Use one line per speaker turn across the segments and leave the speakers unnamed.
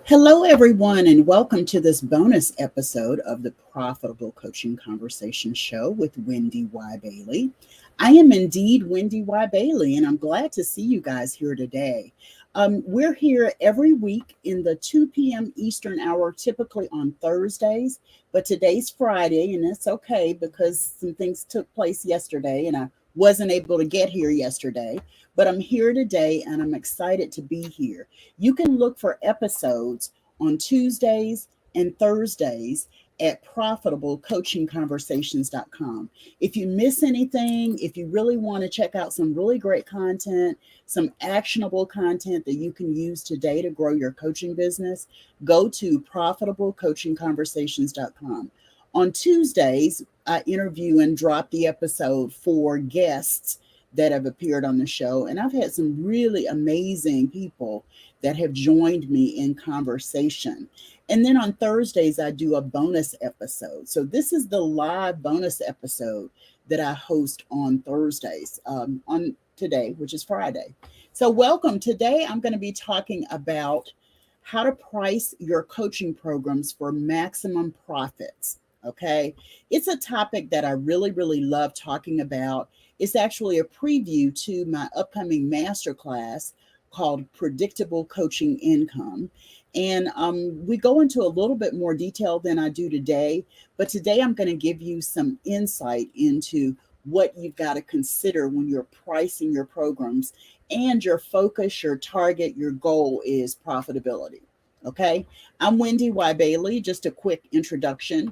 Hello, everyone, and welcome to this bonus episode of the Profitable Coaching Conversation Show with Wendy Y. Bailey. I am indeed Wendy Y. Bailey, and I'm glad to see you guys here today. We're here every week in the 2 p.m. Eastern hour, typically on Thursdays, but today's Friday, and it's okay because some things took place yesterday, and I wasn't able to get here yesterday, but I'm here today and I'm excited to be here. You can look for episodes on Tuesdays and Thursdays at profitablecoachingconversations.com. If you miss anything, if you really want to check out some really great content, some actionable content that you can use today to grow your coaching business, go to profitablecoachingconversations.com. On Tuesdays, I interview and drop the episode for guests that have appeared on the show. And I've had some really amazing people that have joined me in conversation. And then on Thursdays, I do a bonus episode. So this is the live bonus episode that I host on Thursdays, on today, which is Friday. So welcome. Today, I'm going to be talking about how to price your coaching programs for maximum profits. Okay. It's a topic that I really love talking about. It's actually a preview to my upcoming masterclass called Predictable Coaching Income. And we go into a little bit more detail than I do today, but today I'm going to give you some insight into what you've got to consider when you're pricing your programs, and your focus, your target, your goal is profitability. Okay. I'm Wendy Y. Bailey. Just a quick introduction.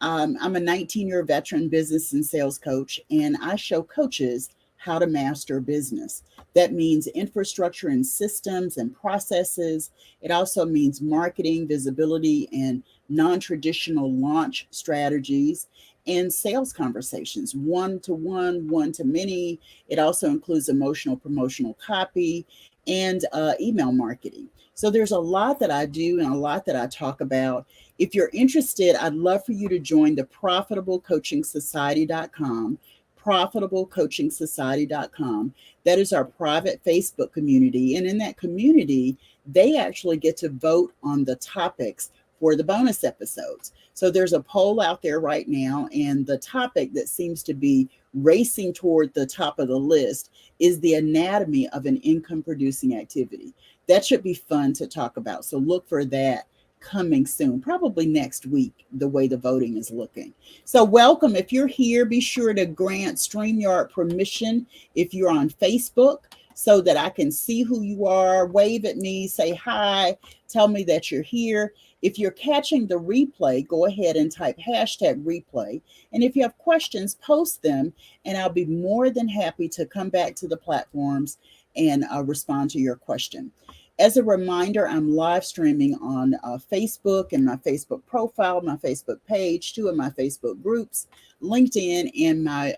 I'm a 19-year veteran business and sales coach, and I show coaches how to master business. That means infrastructure and systems and processes. It also means marketing, visibility, and non-traditional launch strategies and sales conversations, one-to-one, one-to-many. It also includes emotional promotional copy and email marketing. So there's a lot that I do and a lot that I talk about. If you're interested, I'd love for you to join the profitablecoachingsociety.com, profitablecoachingsociety.com. That is our private Facebook community. And in that community, they actually get to vote on the topics for the bonus episodes. So there's a poll out there right now, and the topic that seems to be racing toward the top of the list is the anatomy of an income producing activity. That should be fun to talk about. So look for that coming soon, probably next week, the way the voting is looking. So welcome. If you're here, be sure to grant StreamYard permission if you're on Facebook so that I can see who you are, wave at me, say hi, tell me that you're here. If you're catching the replay, go ahead and type hashtag replay. And if you have questions, post them, and I'll be more than happy to come back to the platforms and respond to your question. As a reminder, I'm live streaming on Facebook and my Facebook profile, my Facebook page, two of my Facebook groups, LinkedIn, and my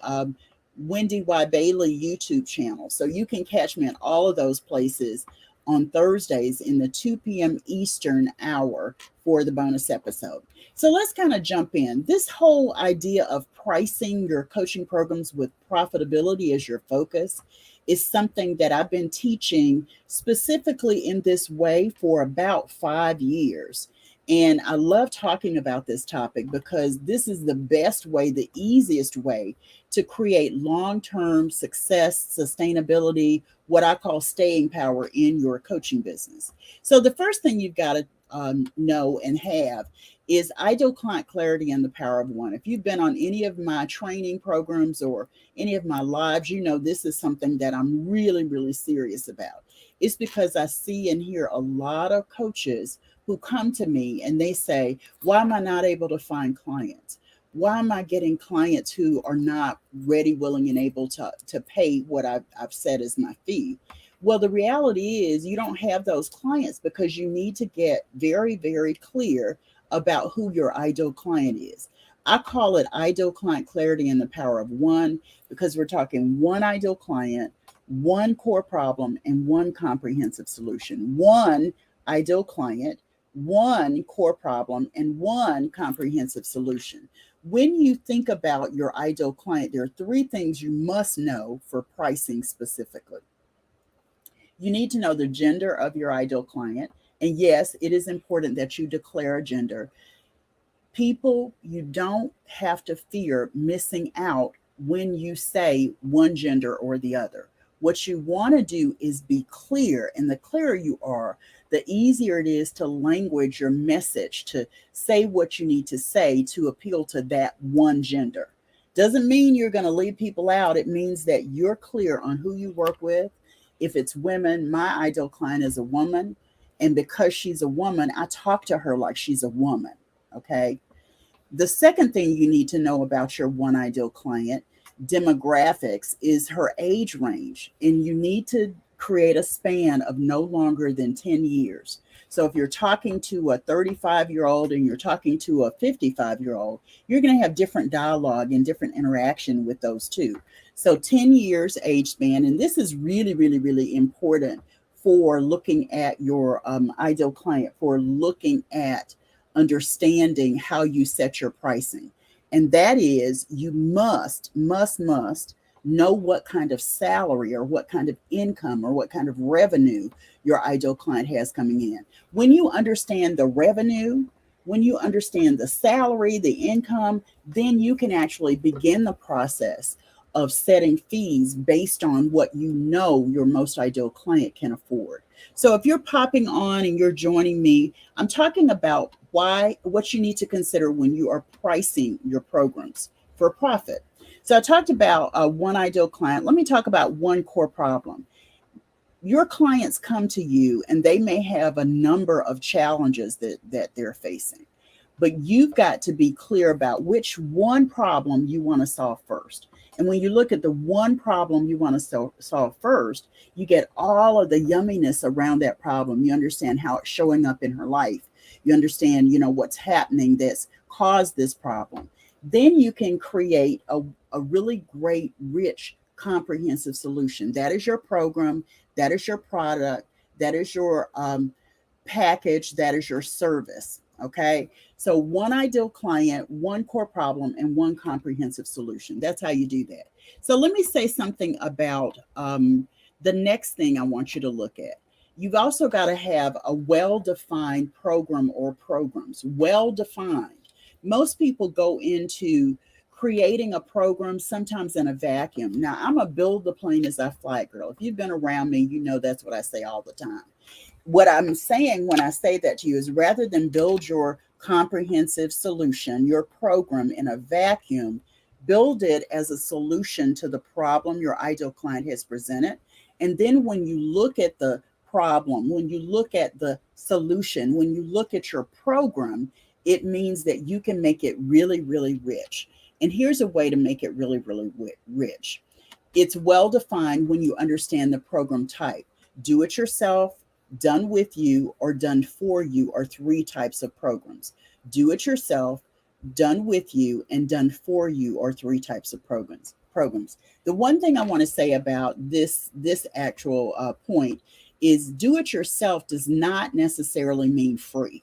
Wendy Y. Bailey YouTube channel. So you can catch me at all of those places on Thursdays in the 2 p.m. Eastern hour for the bonus episode. So let's kind of jump in. This whole idea of pricing your coaching programs with profitability as your focus is something that I've been teaching specifically in this way for about 5 years. And I love talking about this topic because this is the best way, the easiest way to create long-term success, sustainability, what I call staying power in your coaching business. So the first thing you've got to know and have is ideal client clarity and the power of one. If you've been on any of my training programs or any of my lives, you know this is something that I'm really serious about. It's because I see and hear a lot of coaches who come to me and they say, why am I not able to find clients? Why am I getting clients who are not ready, willing, and able to pay what I've said is my fee? Well, the reality is you don't have those clients because you need to get very clear about who your ideal client is. I call it ideal client clarity and the power of one because we're talking one ideal client, one core problem, and one comprehensive solution. One ideal client, one core problem, and one comprehensive solution. When you think about your ideal client, there are three things you must know for pricing specifically. You need to know the gender of your ideal client. And yes, it is important that you declare a gender. People, you don't have to fear missing out when you say one gender or the other. What you want to do is be clear, and the clearer you are, the easier it is to language your message, to say what you need to say to appeal to that one gender. Doesn't mean you're going to leave people out. It means that you're clear on who you work with. If it's women, my ideal client is a woman. And because she's a woman, I talk to her like she's a woman. Okay. The second thing you need to know about your one ideal client demographics is her age range, and you need to create a span of no longer than 10 years. So if you're talking to a 35-year-old and you're talking to a 55-year-old, you're going to have different dialogue and different interaction with those two. So 10 years age span, and this is really, really, really important for looking at your ideal client, for looking at understanding how you set your pricing. And that is, you must know what kind of salary or what kind of income or what kind of revenue your ideal client has coming in. When you understand the revenue, when you understand the salary, the income, then you can actually begin the process of setting fees based on what you know your most ideal client can afford. So if you're popping on and you're joining me, I'm talking about what you need to consider when you are pricing your programs for profit. So I talked about one ideal client. Let me talk about one core problem. Your clients come to you and they may have a number of challenges that they're facing, but you've got to be clear about which one problem you want to solve first. And when you look at the one problem you want to solve first, you get all of the yumminess around that problem. You understand how it's showing up in her life. You understand, what's happening that's caused this problem. Then you can create a really great, rich, comprehensive solution. That is your program. That is your product. That is your package. That is your service. Okay. So one ideal client, one core problem, and one comprehensive solution. That's how you do that. So let me say something about the next thing I want you to look at. You've also got to have a well-defined program or programs, well-defined. Most people go into creating a program sometimes in a vacuum. Now, I'm a build the plane as I fly girl. If you've been around me, you know that's what I say all the time. What I'm saying when I say that to you is, rather than build your comprehensive solution, your program in a vacuum, build it as a solution to the problem your ideal client has presented. And then when you look at the problem, when you look at the solution, when you look at your program, it means that you can make it really, really rich. And here's a way to make it really, really rich. It's well defined when you understand the program type. Do it yourself, done with you, or done for you are three types of programs. Do it yourself, done with you, and done for you are three types of programs. The one thing I want to say about this actual point is, do it yourself does not necessarily mean free.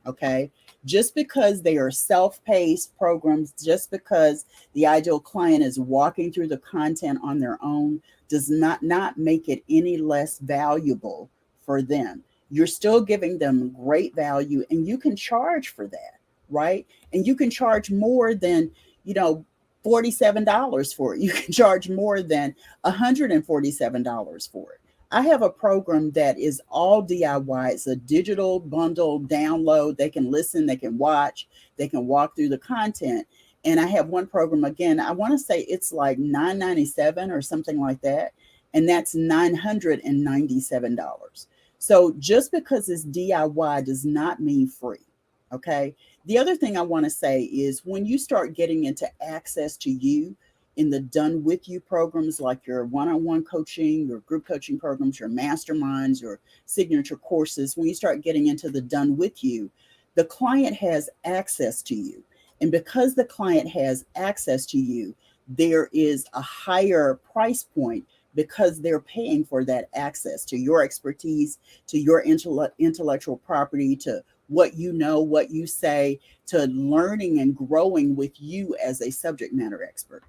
Okay. Just because they are self-paced programs, just because the ideal client is walking through the content on their own, does not make it any less valuable for them. You're still giving them great value, and you can charge for that, right? And you can charge more than, $47 for it. You can charge more than $147 for it. I have a program that is all DIY. It's a digital bundle download. They can listen, they can watch, they can walk through the content. And I have one program, again, I want to say it's like $9.97 or something like that. And that's $997. So just because it's DIY does not mean free. Okay. The other thing I want to say is, when you start getting into access to you in the done with you programs, like your one-on-one coaching, your group coaching programs, your masterminds, your signature courses, when you start getting into the done with you, the client has access to you. And because the client has access to you, there is a higher price point because they're paying for that access to your expertise, to your intellectual property, to what you know, what you say, to learning and growing with you as a subject matter expert.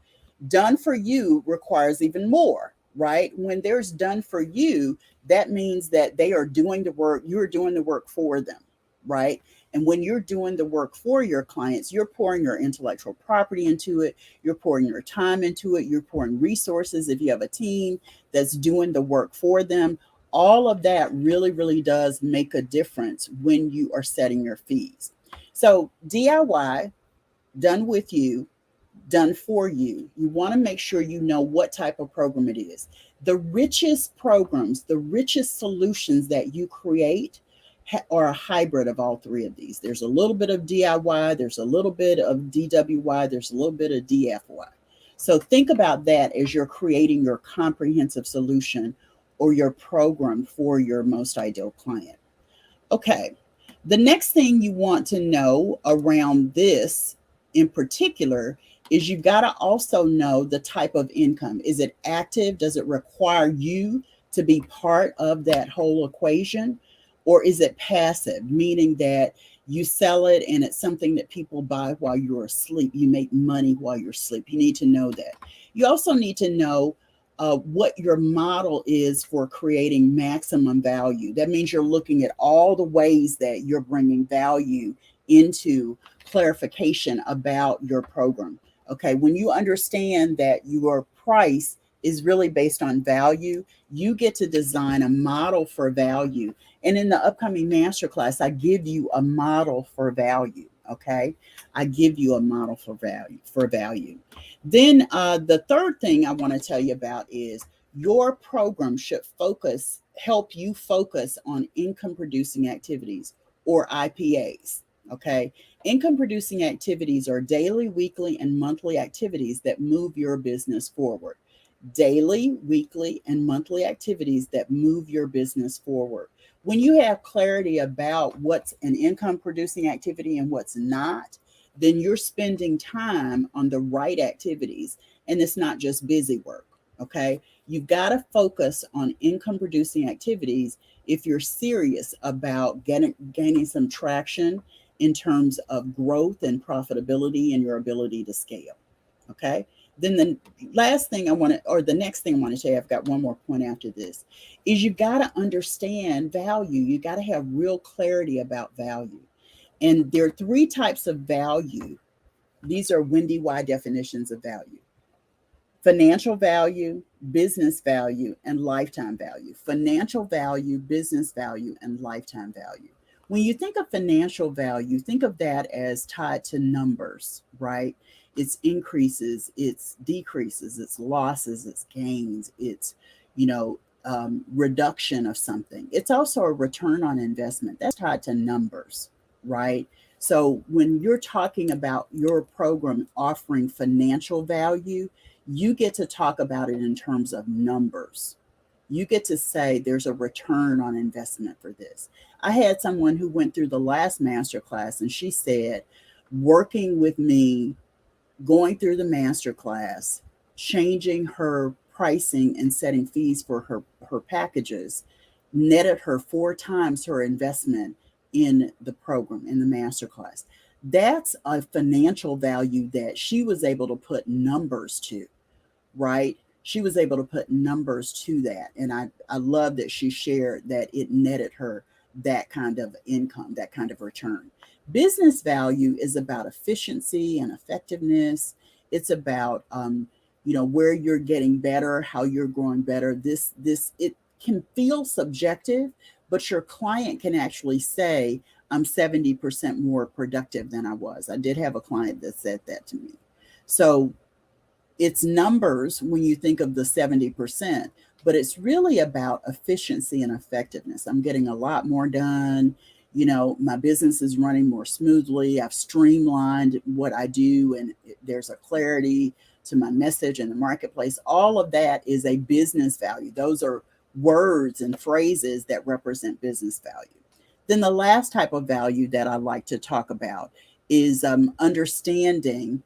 Done for you requires even more. right? When there's done for you, that means that they are doing the work, you're doing the work for them, right? And when you're doing the work for your clients, you're pouring your intellectual property into it, you're pouring your time into it, you're pouring resources. If you have a team that's doing the work for them, all of that really, really does make a difference when you are setting your fees. So, DIY, done with you, done for you. You want to make sure you know what type of program it is. The richest programs, the richest solutions that you create are a hybrid of all three of these. There's a little bit of DIY, there's a little bit of DWY, there's a little bit of DFY. So think about that as you're creating your comprehensive solution or your program for your most ideal client. Okay. The next thing you want to know around this in particular is you've got to also know the type of income. Is it active? Does it require you to be part of that whole equation? Or is it passive, meaning that you sell it and it's something that people buy while you're asleep? You make money while you're asleep. You need to know that. You also need to know what your model is for creating maximum value. That means you're looking at all the ways that you're bringing value into clarification about your program. Okay, when you understand that your price is really based on value, you get to design a model for value. And in the upcoming masterclass, I give you a model for value. Okay, I give you a model for value. Then the third thing I want to tell you about is your program should help you focus on income producing activities or IPAs. Okay. Income producing activities are daily, weekly, and monthly activities that move your business forward. Daily, weekly, and monthly activities that move your business forward. When you have clarity about what's an income producing activity and what's not, then you're spending time on the right activities and it's not just busy work. Okay. You've got to focus on income producing activities if you're serious about gaining some traction in terms of growth and profitability and your ability to scale. Okay. Then the last thing I want to, or the next thing I want to say, I've got one more point after this, is you got to understand value. You got to have real clarity about value. And there are three types of value. These are WendyY definitions of value: financial value, business value, and lifetime value. Financial value, business value, and lifetime value. When you think of financial value, think of that as tied to numbers, right? It's increases, it's decreases, it's losses, it's gains, it's, reduction of something. It's also a return on investment. That's tied to numbers, right? So when you're talking about your program offering financial value, you get to talk about it in terms of numbers. You get to say there's a return on investment for this. I had someone who went through the last master class and she said, working with me, going through the master class, changing her pricing and setting fees for her packages netted her 4 times her investment in the program, in the master class. That's a financial value that she was able to put numbers to, right? She was able to put numbers to that. And I love that she shared that it netted her that kind of income, that kind of return. Business value is about efficiency and effectiveness. It's about, where you're getting better, how you're growing better. It can feel subjective, but your client can actually say, I'm 70% more productive than I was. I did have a client that said that to me. So it's numbers when you think of the 70%, but it's really about efficiency and effectiveness. I'm getting a lot more done. My business is running more smoothly. I've streamlined what I do, and there's a clarity to my message in the marketplace. All of that is a business value. Those are words and phrases that represent business value. Then the last type of value that I like to talk about is understanding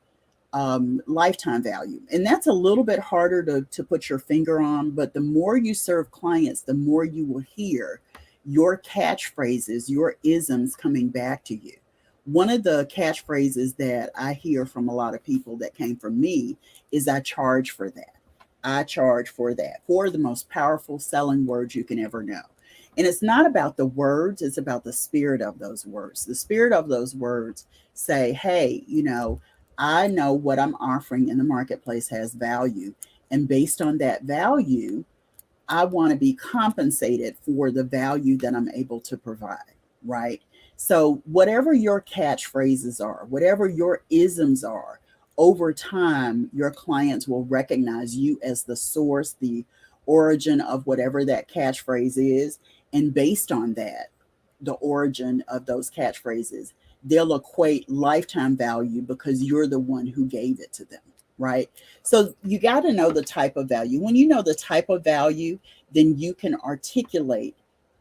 lifetime value. And that's a little bit harder to put your finger on, but the more you serve clients, the more you will hear your catchphrases, your isms coming back to you. One of the catchphrases that I hear from a lot of people that came from me is I charge for that. I charge for that, for the most powerful selling words you can ever know. And it's not about the words, it's about the spirit of those words. The spirit of those words say, hey, I know what I'm offering in the marketplace has value. And based on that value, I want to be compensated for the value that I'm able to provide, right? So, whatever your catchphrases are, whatever your isms are, over time, your clients will recognize you as the source, the origin of whatever that catchphrase is. And based on that, the origin of those catchphrases, they'll equate lifetime value because you're the one who gave it to them, right? So you got to know the type of value. When you know the type of value, then you can articulate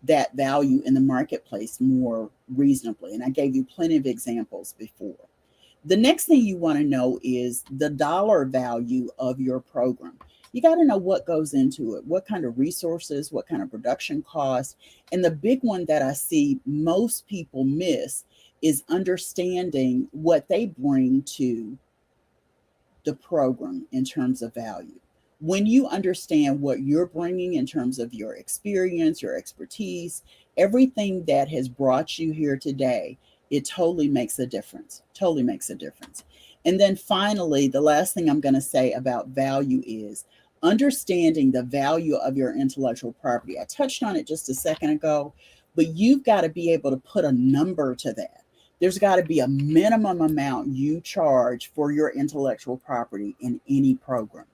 that value in the marketplace more reasonably. And I gave you plenty of examples before. The next thing you want to know is the dollar value of your program. You got to know what goes into it, what kind of resources, what kind of production costs. And the big one that I see most people miss is understanding what they bring to the program in terms of value. When you understand what you're bringing in terms of your experience, your expertise, everything that has brought you here today, it totally makes a difference. Totally makes a difference. And then finally, the last thing I'm going to say about value is understanding the value of your intellectual property. I touched on it just a second ago, but you've got to be able to put a number to that. There's got to be a minimum amount you charge for your intellectual property in any program.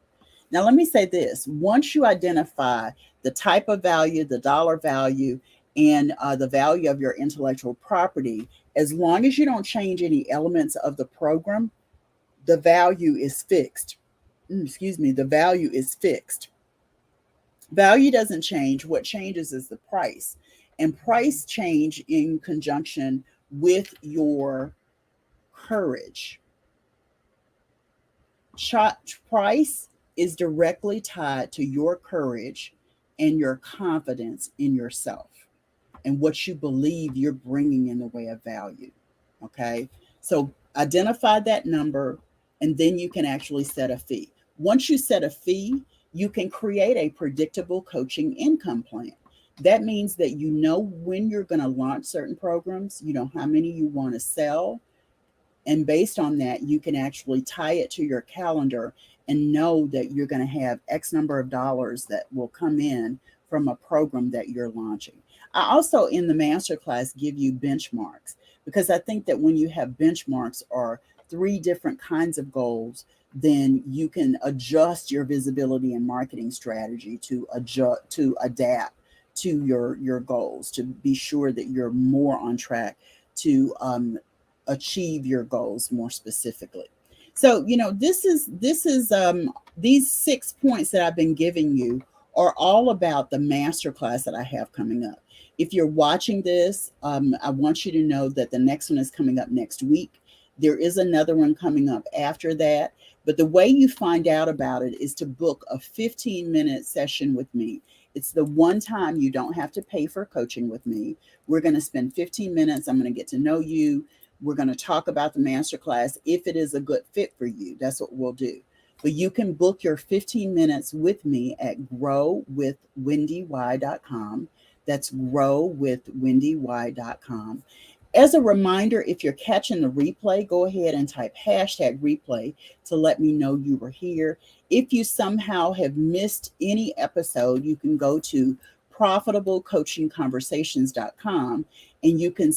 Now, let me say this. Once you identify the type of value, the dollar value, and the value of your intellectual property, as long as you don't change any elements of the program, the value is fixed. Excuse me, the value is fixed. Value doesn't change. What changes is the price. And price change in conjunction with your courage. Price is directly tied to your courage and your confidence in yourself and what you believe you're bringing in the way of value. Okay. So identify that number and then you can actually set a fee. Once you set a fee, you can create a predictable coaching income plan. That means that you know when you're going to launch certain programs, you know how many you want to sell, and based on that, you can actually tie it to your calendar and know that you're going to have X number of dollars that will come in from a program that you're launching. I also, in the masterclass, give you benchmarks because I think that when you have benchmarks or three different kinds of goals, then you can adjust your visibility and marketing strategy to adapt to your goals, to be sure that you're more on track to achieve your goals more specifically. So, these 6 points that I've been giving you are all about the masterclass that I have coming up. If you're watching this, I want you to know that the next one is coming up next week. There is another one coming up after that. But the way you find out about it is to book a 15-minute session with me. It's the one time you don't have to pay for coaching with me. We're going to spend 15 minutes. I'm going to get to know you. We're going to talk about the masterclass. If it is a good fit for you, that's what we'll do. But you can book your 15 minutes with me at growwithwendy.com. That's growwithwendy.com. As a reminder, if you're catching the replay, go ahead and type hashtag replay to let me know you were here. If you somehow have missed any episode, you can go to profitablecoachingconversations.com and you can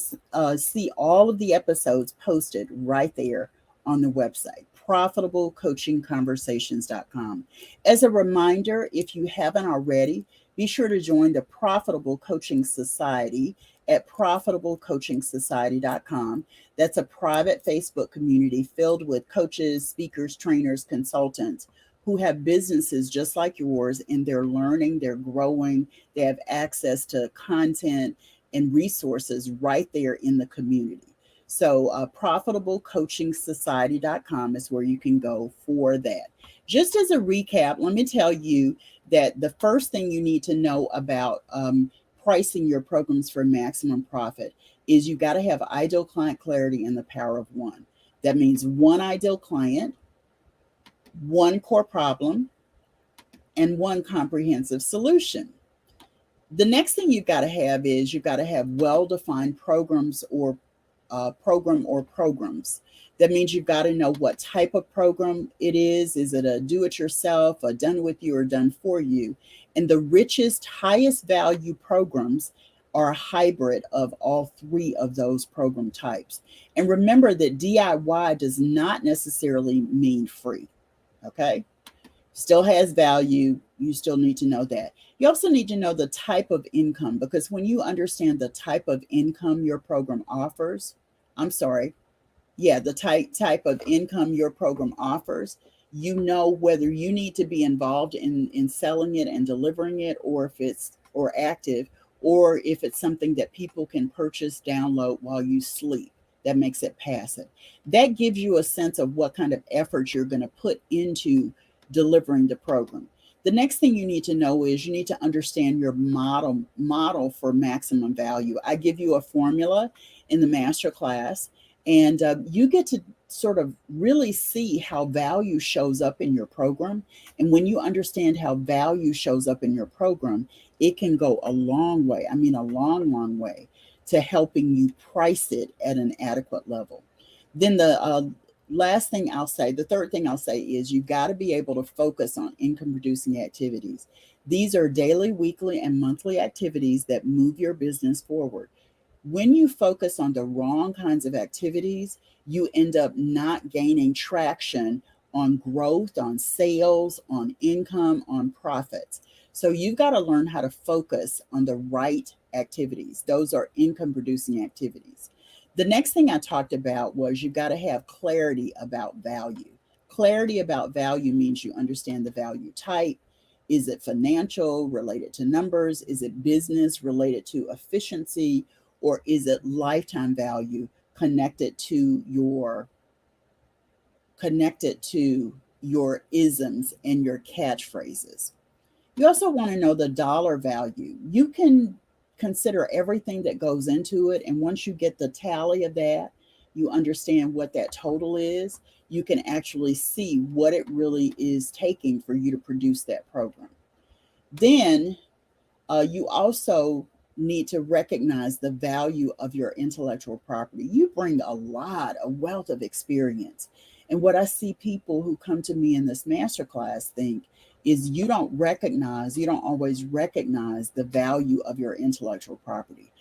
see all of the episodes posted right there on the website, profitablecoachingconversations.com. As a reminder, if you haven't already, be sure to join the Profitable Coaching Society at profitablecoachingsociety.com. That's a private Facebook community filled with coaches, speakers, trainers, consultants who have businesses just like yours, and they're learning, they're growing, they have access to content and resources right there in the community. So profitablecoachingsociety.com is where you can go for that. Just as a recap, let me tell you that the first thing you need to know about pricing your programs for maximum profit is you got to have ideal client clarity and the power of one. That means one ideal client, one core problem, and one comprehensive solution. The next thing you've got to have is you've got to have well-defined programs or programs. That means you've got to know what type of program it is. Is it a do-it-yourself, a done with you, or done for you? And the richest, highest value programs are a hybrid of all three of those program types. And remember that DIY does not necessarily mean free. Okay? Still has value. You still need to know that. You also need to know the type of income, because when you understand the type of income your program offers, I'm sorry, yeah, the type of income your program offers, you know whether you need to be involved in selling it and delivering it, or if it's or active, or if it's something that people can purchase, download while you sleep. That makes it passive. That gives you a sense of what kind of effort you're going to put into delivering the program. The next thing you need to know is you need to understand your model for maximum value. I give you a formula in the master class, and you get to sort of really see how value shows up in your program. And when you understand how value shows up in your program, it can go a long way. I mean, a long, long way to helping you price it at an adequate level. Then the third thing I'll say is you got to be able to focus on income producing activities. These are daily, weekly, and monthly activities that move your business forward. When you focus on the wrong kinds of activities, you end up not gaining traction on growth, on sales, on income, on profits. So you've got to learn how to focus on the right activities. Those are income producing activities. The next thing I talked about was you've got to have clarity about value. Clarity about value means you understand the value type. Is it financial, related to numbers? Is it business, related to efficiency? Or is it lifetime value, connected to your isms and your catchphrases? You also want to know the dollar value. You can consider everything that goes into it. And once you get the tally of that, you understand what that total is. You can actually see what it really is taking for you to produce that program. Then you also need to recognize the value of your intellectual property. You bring a wealth of experience. And what I see people who come to me in this masterclass think is you don't always recognize the value of your intellectual property.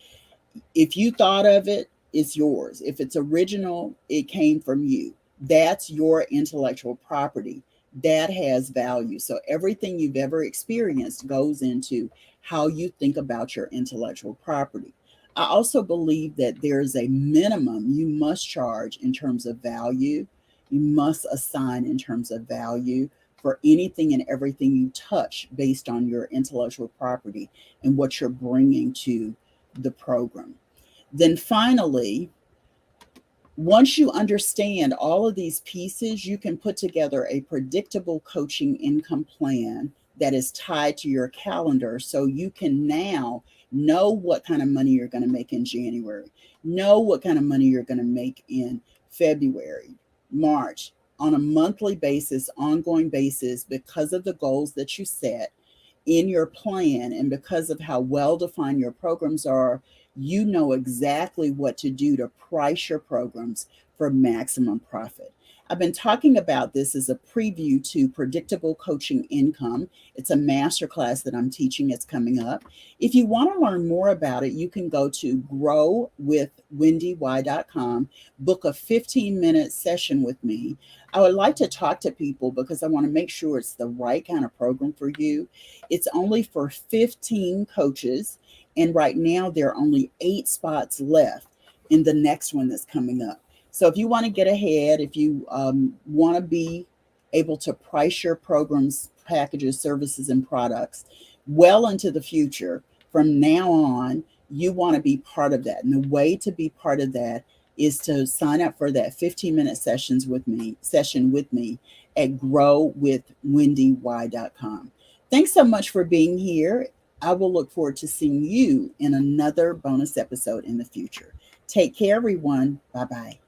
If you thought of it, it's yours. If it's original, it came from you. That's your intellectual property. That has value. So everything you've ever experienced goes into how you think about your intellectual property. I also believe that there's a minimum you must charge in terms of value. You must assign in terms of value for anything and everything you touch based on your intellectual property and what you're bringing to the program. Then finally, once you understand all of these pieces, you can put together a predictable coaching income plan that is tied to your calendar, so you can now know what kind of money you're going to make in January, know what kind of money you're going to make in February, March, on a monthly basis, ongoing basis, because of the goals that you set in your plan, and because of how well defined your programs are, you know exactly what to do to price your programs for maximum profit. I've been talking about this as a preview to Predictable Coaching Income. It's a masterclass that I'm teaching. It's coming up. If you want to learn more about it, you can go to growwithwendy.com, book a 15-minute session with me. I would like to talk to people because I want to make sure it's the right kind of program for you. It's only for 15 coaches, and right now there are only 8 spots left in the next one that's coming up. So if you want to get ahead, if you want to be able to price your programs, packages, services, and products well into the future, from now on, you want to be part of that. And the way to be part of that is to sign up for that 15-minute session with me at growwithwendy.com. Thanks so much for being here. I will look forward to seeing you in another bonus episode in the future. Take care, everyone. Bye-bye.